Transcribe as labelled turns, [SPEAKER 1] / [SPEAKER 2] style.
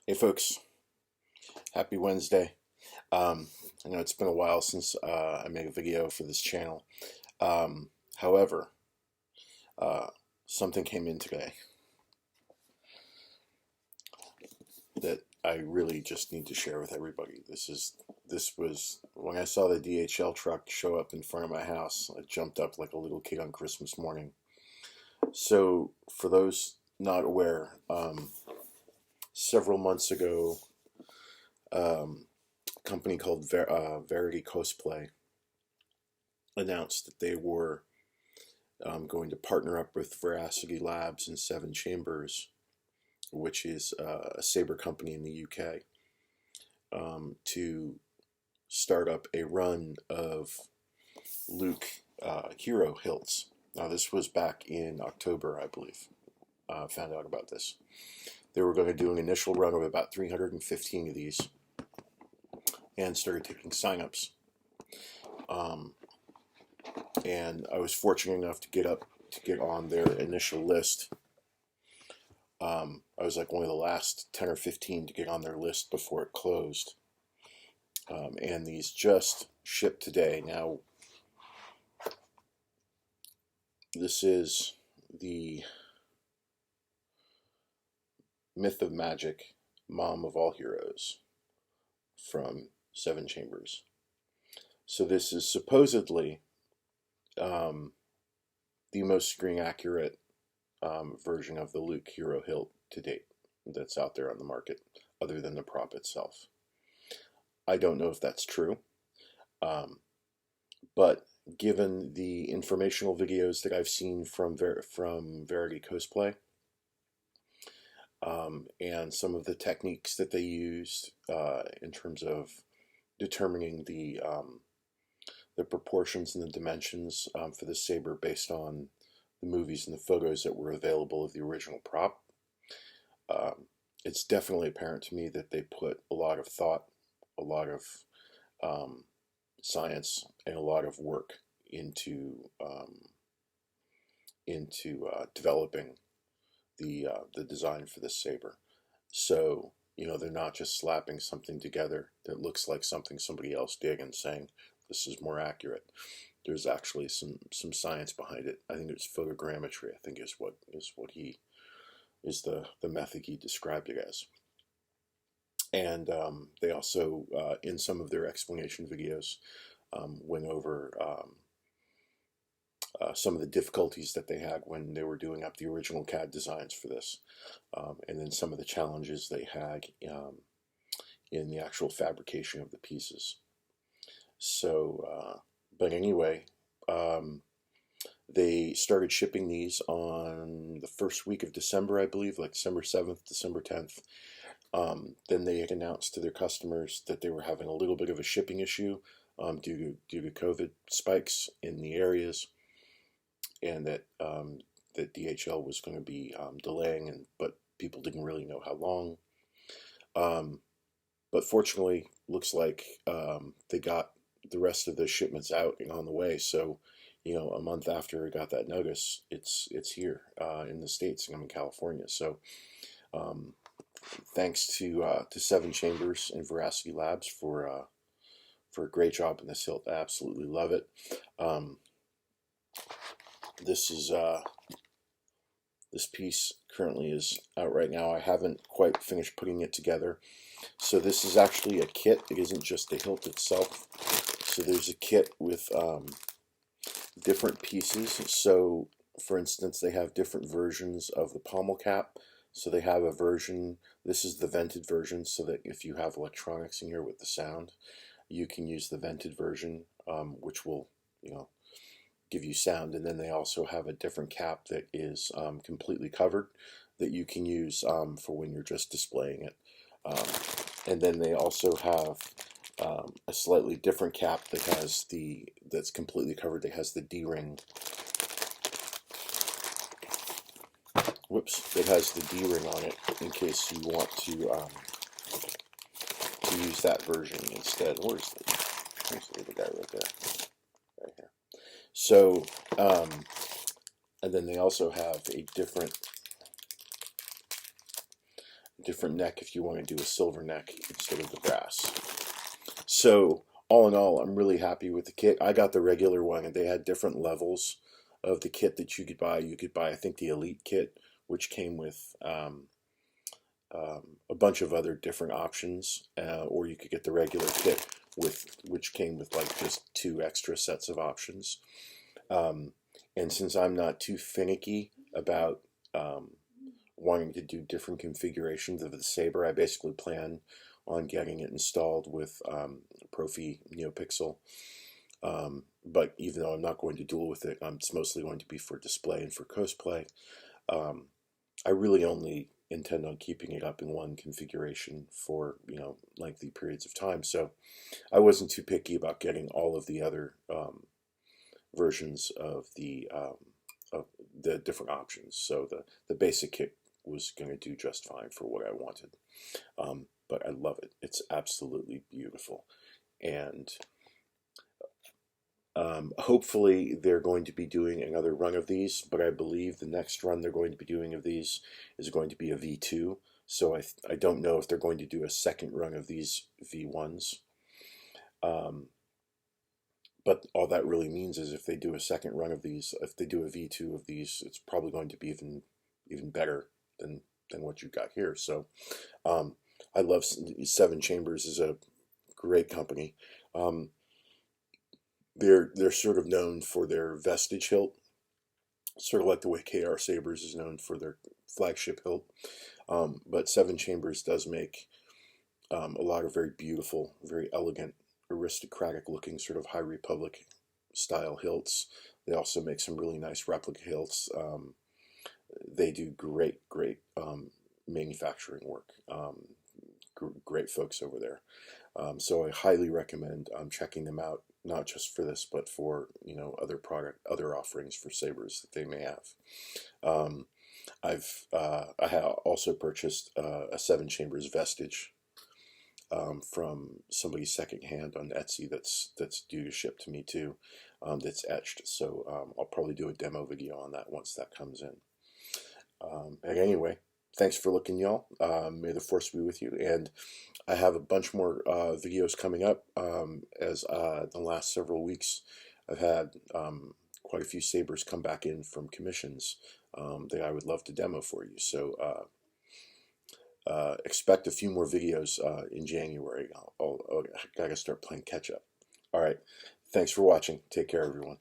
[SPEAKER 1] Hey folks, happy Wednesday. I know it's been a while since I made a video for this channel. However, uh, something came in today that I really just need to share with everybody. This was when I saw the DHL truck show up in front of my house. I jumped up like a little kid on Christmas morning. So for those not aware, several months ago, a company called Verity Cosplay announced that they were going to partner up with VeracityLabs and 7Chambers, which is a saber company in the UK, to start up a run of Luke Hero hilts. Now, this was back in October, I believe. Found out about this. They were going to do an initial run of about 315 of these and started taking signups. And I was fortunate enough to get on their initial list. I was like one of the last 10 or 15 to get on their list before it closed. And these just shipped today. Now, this is the Myth of Magic MoM of all heroes from 7Chambers. So this is supposedly the most screen accurate version of the Luke Hero hilt to date that's out there on the market, other than the prop itself. I don't know if that's true, but given the informational videos that I've seen from Verity Cosplay, and some of the techniques that they used in terms of determining the proportions and the dimensions for the saber based on the movies and the photos that were available of the original prop, it's definitely apparent to me that they put a lot of thought, a lot of science, and a lot of work into developing the design for this saber. So, they're not just slapping something together that looks like something somebody else did and saying this is more accurate. There's actually some science behind it. I think it's photogrammetry. I think is what he is the method he described it as. And they also, in some of their explanation videos, went over some of the difficulties that they had when they were doing up the original CAD designs for this, and then some of the challenges they had in the actual fabrication of the pieces. So, but anyway, they started shipping these on the first week of December, I believe, like December 7th, December 10th. Then they had announced to their customers that they were having a little bit of a shipping issue due to COVID spikes in the areas, and that that DHL was going to be delaying, but people didn't really know how long. But fortunately, looks like they got the rest of the shipments out and on the way. So, a month after I got that notice, it's here in the States, and I'm in California. So, thanks to 7Chambers and VeracityLabs for a great job in this hilt. I absolutely love it. This piece currently is out right now. I haven't quite finished putting it together. So this is actually a kit. It isn't just the hilt itself. So there's a kit with different pieces. So, for instance, they have different versions of the pommel cap. So they have a version, this is the vented version, so that if you have electronics in here with the sound, you can use the vented version, which will, give you sound. And then they also have a different cap that is completely covered that you can use for when you're just displaying it. And then they also have a slightly different cap that has that's completely covered, that has the D-ring. Whoops, it has the D-ring on it in case you want to use that version instead. Where's the guy right there? Right here. So, and then they also have a different neck if you want to do a silver neck instead of the brass. So all in all, I'm really happy with the kit. I got the regular one, and they had different levels of the kit that you could buy. You could buy, I think, the Elite kit, which came with a bunch of other different options, or you could get the regular kit which came with like just 2 extra sets of options. And since I'm not too finicky about wanting to do different configurations of the saber, I basically plan on getting it installed with Profi NeoPixel. But even though I'm not going to duel with it, it's mostly going to be for display and for cosplay. I really only intend on keeping it up in one configuration for, lengthy periods of time. So I wasn't too picky about getting all of the other versions of the different options. So the basic kit was going to do just fine for what I wanted. But I love it. It's absolutely beautiful. And hopefully they're going to be doing another run of these, but I believe the next run they're going to be doing of these is going to be a V2. So I don't know if they're going to do a second run of these V1s. But all that really means is if they do a second run of these, if they do a V2 of these, it's probably going to be even better than what you got here. So I love 7Chambers is a great company. They're sort of known for their vestige hilt, sort of like the way KR Sabers is known for their flagship hilt. But 7Chambers does make a lot of very beautiful, very elegant, aristocratic looking sort of High Republic style hilts. They also make some really nice replica hilts. They do great manufacturing work. Great folks over there. So I highly recommend checking them out, not just for this, but for other offerings for sabers that they may have. I have also purchased a 7Chambers vestige from somebody secondhand on Etsy that's due to ship to me too. That's etched. So I'll probably do a demo video on that once that comes in. But anyway, thanks for looking, y'all. May the force be with you. And I have a bunch more videos coming up. As the last several weeks, I've had quite a few sabers come back in from commissions that I would love to demo for you. So expect a few more videos in January. I gotta start playing catch up. All right. Thanks for watching. Take care, everyone.